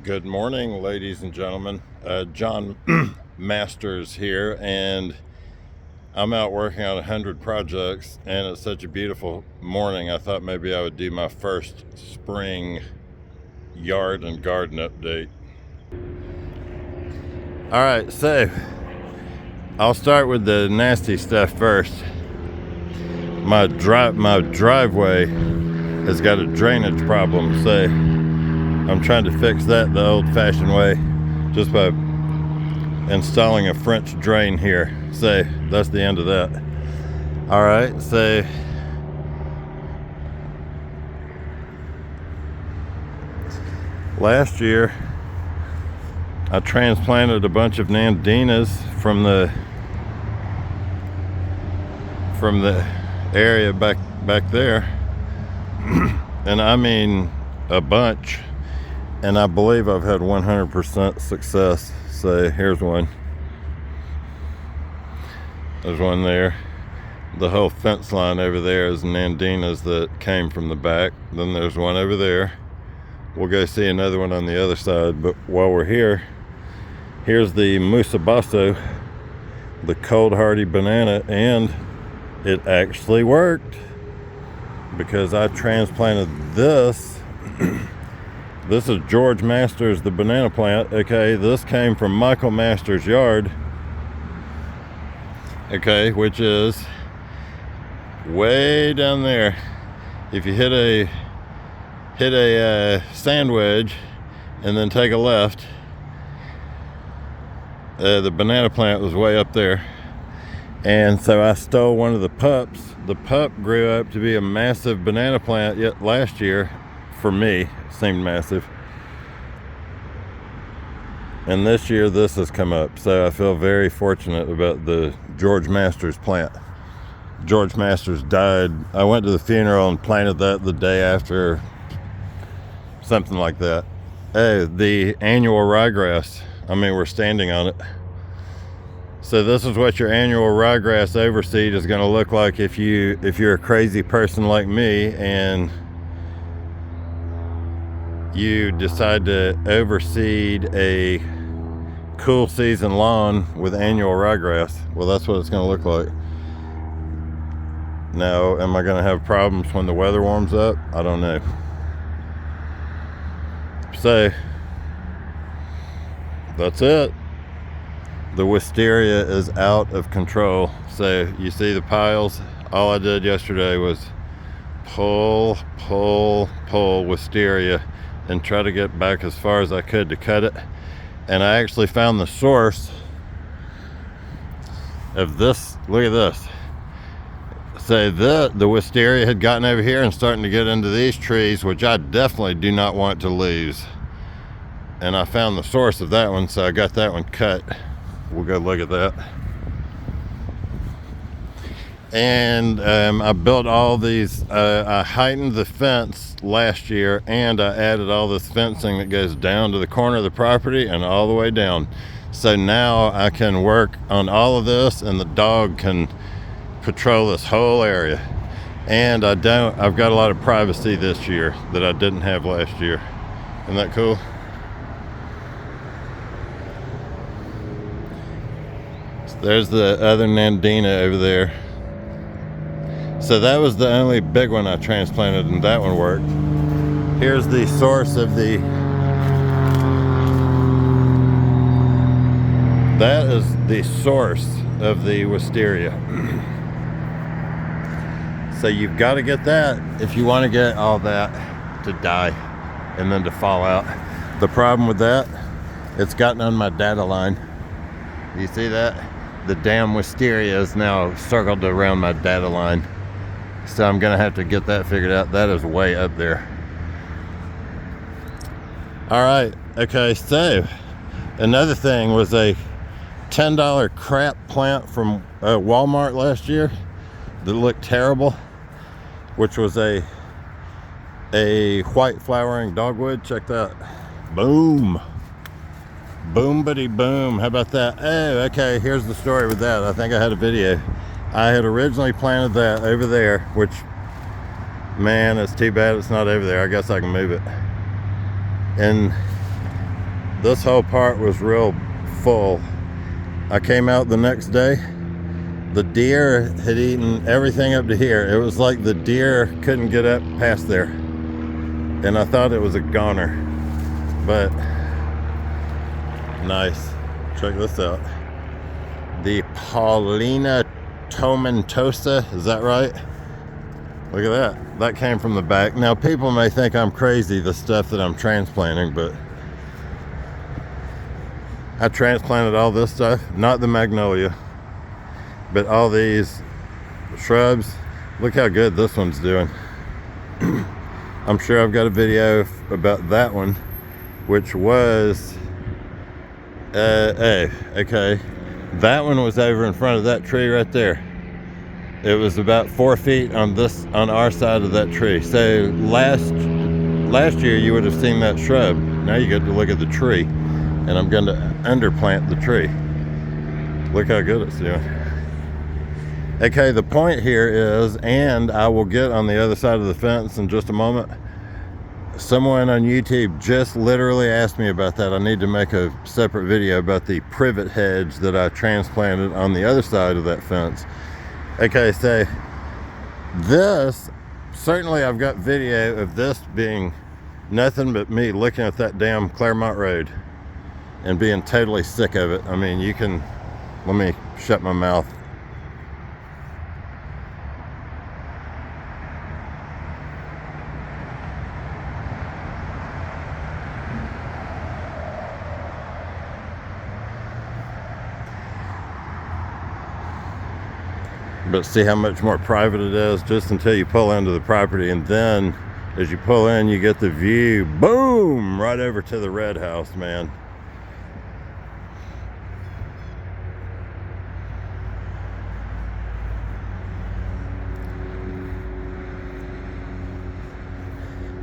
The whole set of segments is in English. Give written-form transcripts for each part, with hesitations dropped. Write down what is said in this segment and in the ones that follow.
Good morning, ladies and gentlemen. John Masters here, and I'm out working on 100 projects, and it's such a beautiful morning. I thought maybe I would do my first spring yard and garden update. All right, so I'll start with the nasty stuff first. My driveway has got a drainage problem, so I'm trying to fix that the old-fashioned way, just by installing a French drain here. So that's the end of that. All right, so last year I transplanted a bunch of nandinas from the area back there, and I mean a bunch, and I believe I've had 100% success. So here's one. There's one there. The whole fence line over there is nandinas that came from the back. Then there's one over there. We'll go see another one on the other side. But while we're here, here's the musabasso, the cold hardy banana, and it actually worked because I transplanted this. This is George Masters, the banana plant. Okay, this came from Michael Masters' yard. Okay, which is way down there. If you hit a sand wedge and then take a left, the banana plant was way up there. And so I stole one of the pups. The pup grew up to be a massive banana plant. Yet last year, for me, seemed massive, and this year this has come up. So I feel very fortunate about the George Masters plant. George Masters died. I went to the funeral and planted that the day after, something like that. Oh, the annual ryegrass, I mean, we're standing on it. So this is what your annual ryegrass overseed is going to look like if you're a crazy person like me and you decide to overseed a cool season lawn with annual ryegrass. Well, that's what it's going to look like. Now, am I going to have problems when the weather warms up? I don't know. So that's it. The wisteria is out of control. So you see the piles. All I did yesterday was pull wisteria and try to get back as far as I could to cut it. And I actually found the source of this. Look at this. So the wisteria had gotten over here and starting to get into these trees, which I definitely do not want to lose. And I found the source of that one, so I got that one cut. We'll go look at that. And I built all these, I heightened the fence last year, and I added all this fencing that goes down to the corner of the property and all the way down. So now I can work on all of this, and the dog can patrol this whole area. And I've got a lot of privacy this year that I didn't have last year. Isn't that cool? So there's the other nandina over there. So that was the only big one I transplanted, and that one worked. Here's the source of that is the source of the wisteria. So you've got to get that if you want to get all that to die and then to fall out. The problem with that, it's gotten on my data line. You see that? The damn wisteria is now circled around my data line. So I'm gonna have to get that figured out. That is way up there. All right, okay, so another thing was a $10 crap plant from Walmart last year that looked terrible, which was a white flowering dogwood. Check that. Boom. Boom-bitty boom. How about that? Oh, okay, here's the story with that. I think I had a video. I had originally planted that over there, which, man, it's too bad it's not over there. I guess I can move it. And This whole part was real full. I came out the next day, the deer had eaten everything up to here. It was like the deer couldn't get up past there. And I thought it was a goner, but nice. Check this out. The Paulina tomentosa, is that right? Look at that. That came from the back. Now people may think I'm crazy, the stuff that I'm transplanting, but I transplanted all this stuff, not the magnolia, but all these shrubs. Look how good this one's doing. I'm sure I've got a video about that one, which was, okay. That one was over in front of that tree right there. It was about 4 feet on our side of that tree. So last year you would have seen that shrub. Now you get to look at the tree, and I'm going to underplant the tree. Look how good it's doing. Okay, the point here is, and I will get on the other side of the fence in just a moment. Someone on YouTube just literally asked me about that. I need to make a separate video about the privet hedge that I transplanted on the other side of that fence. Okay, so this, certainly I've got video of this being nothing but me looking at that damn Claremont Road and being totally sick of it. I mean, you can, let me shut my mouth. But see how much more private it is just until you pull into the property, and then as you pull in you get the view, boom, right over to the red house, man.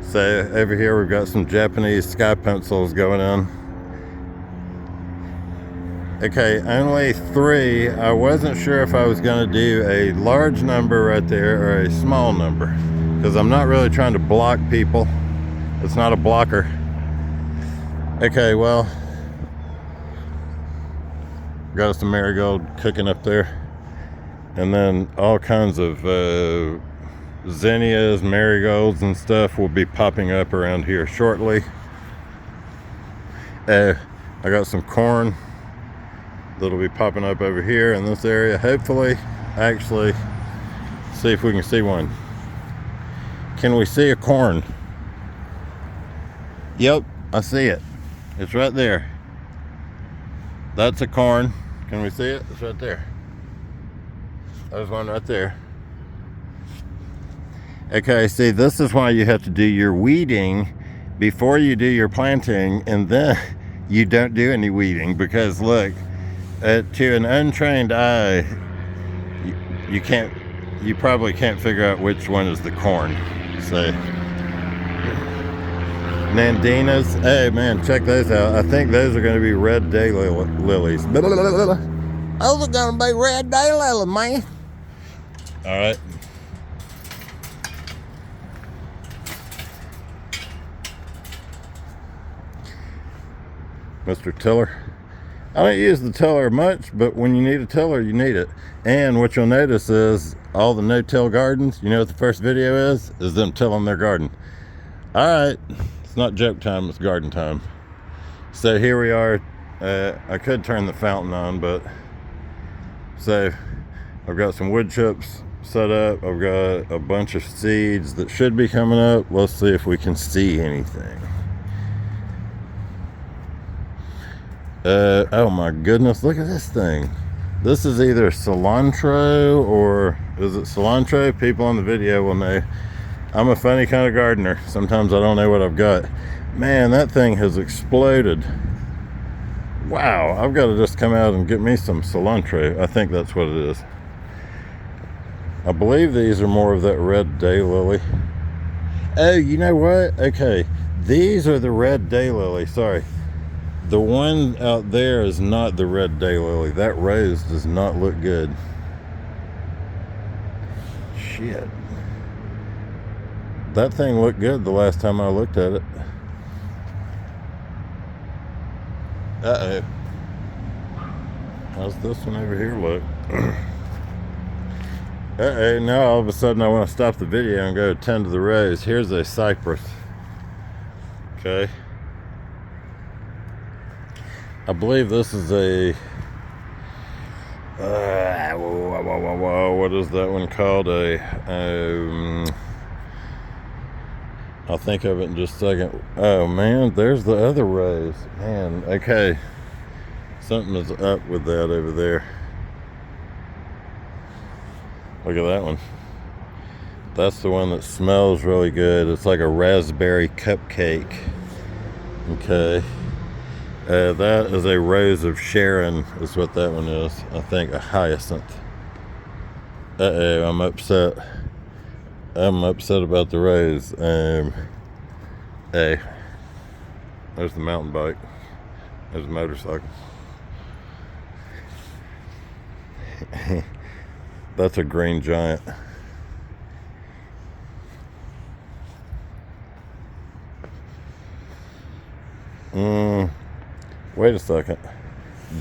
So over here we've got some Japanese sky pencils going in. Okay, only 3. I wasn't sure if I was going to do a large number right there or a small number, because I'm not really trying to block people. It's not a blocker. Okay, well, got us some marigold cooking up there, and then all kinds of zinnias, marigolds and stuff will be popping up around here shortly. I got some corn that'll be popping up over here in this area. Hopefully, actually, see if we can see one. Can we see a corn? Yep, I see it. It's right there. That's a corn. Can we see it? It's right there. There's one right there. Okay, see, this is why you have to do your weeding before you do your planting, and then you don't do any weeding, because look, to an untrained eye, you probably can't figure out which one is the corn. So, Nandinas, hey man, check those out. I think those are going to be red daylilies. Those are going to be red daylilies, man. All right. Mr. Tiller. I don't use the tiller much, but when you need a tiller, you need it. And what you'll notice is all the no-till gardens, you know what the first video is them tilling their garden. All right, it's not joke time, it's garden time. So here we are. I could turn the fountain on, but so I've got some wood chips set up. I've got a bunch of seeds that should be coming up. Let's see if we can see anything. Oh my goodness, look at this thing. This is either cilantro, or is it cilantro? People on the video will know. I'm a funny kind of gardener. Sometimes I don't know what I've got. Man, that thing has exploded. Wow, I've got to just come out and get me some cilantro. I think that's what it is. I believe these are more of that red daylily. Oh, you know what? Okay, these are the red daylily, sorry. The one out there is not the red daylily. That rose does not look good. Shit. That thing looked good the last time I looked at it. Uh-oh. How's this one over here look? Uh-oh, now all of a sudden I want to stop the video and go tend to the rose. Here's a cypress. Okay. I believe this is a... what is that one called? I'll think of it in just a second. Oh man, there's the other rose. Man, okay. Something is up with that over there. Look at that one. That's the one that smells really good. It's like a raspberry cupcake. Okay. That is a rose of Sharon, is what that one is. I think a hyacinth. Uh-oh, I'm upset. I'm upset about the rose. Hey, there's the mountain bike. There's a motorcycle. That's a green giant. Wait a second.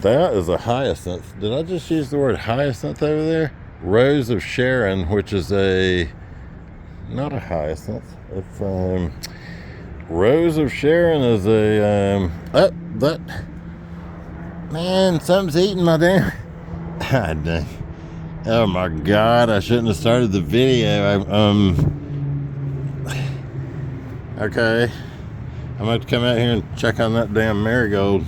That is a hyacinth. Did I just use the word hyacinth over there? Rose of Sharon, which is a... not a hyacinth. It's Rose of Sharon is a that man, something's eating my damn. God dang. Oh my god, I shouldn't have started the video. Okay. I'm going to come out here and check on that damn marigold.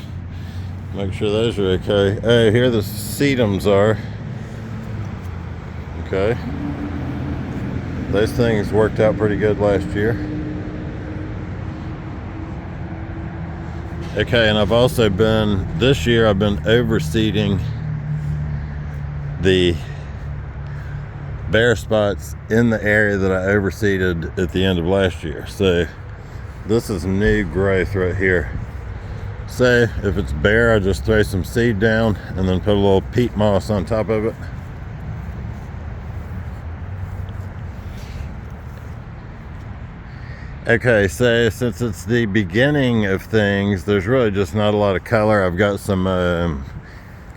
Make sure those are okay. Oh, here the sedums are. Okay. Those things worked out pretty good last year. Okay, and I've also been, this year I've been overseeding the bare spots in the area that I overseeded at the end of last year. So this is new growth right here. So if it's bare, I just throw some seed down and then put a little peat moss on top of it. Okay, so since it's the beginning of things, there's really just not a lot of color. I've got some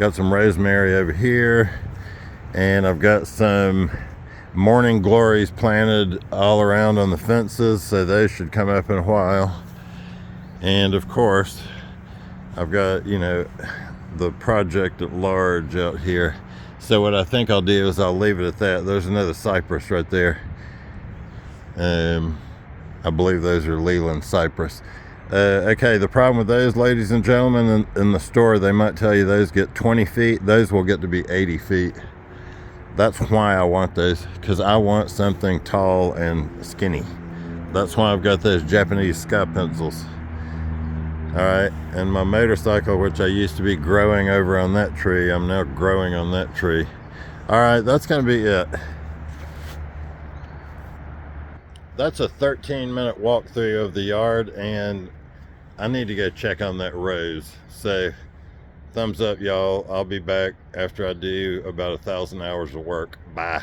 rosemary over here, and I've got some morning glories planted all around on the fences, so those should come up in a while. And of course, I've got, you know, the project at large out here. So what I think I'll do is I'll leave it at that. There's another cypress right there. I believe those are Leland cypress. Okay, the problem with those, ladies and gentlemen, in the store, they might tell you those get 20 feet. Those will get to be 80 feet. That's why I want those, because I want something tall and skinny. That's why I've got those Japanese sky pencils. All right, and my motorcycle, which I used to be growing over on that tree, I'm now growing on that tree. All right, that's gonna be it. That's a 13-minute walkthrough of the yard, and I need to go check on that rose. So thumbs up, y'all. I'll be back after I do about 1,000 hours of work. Bye.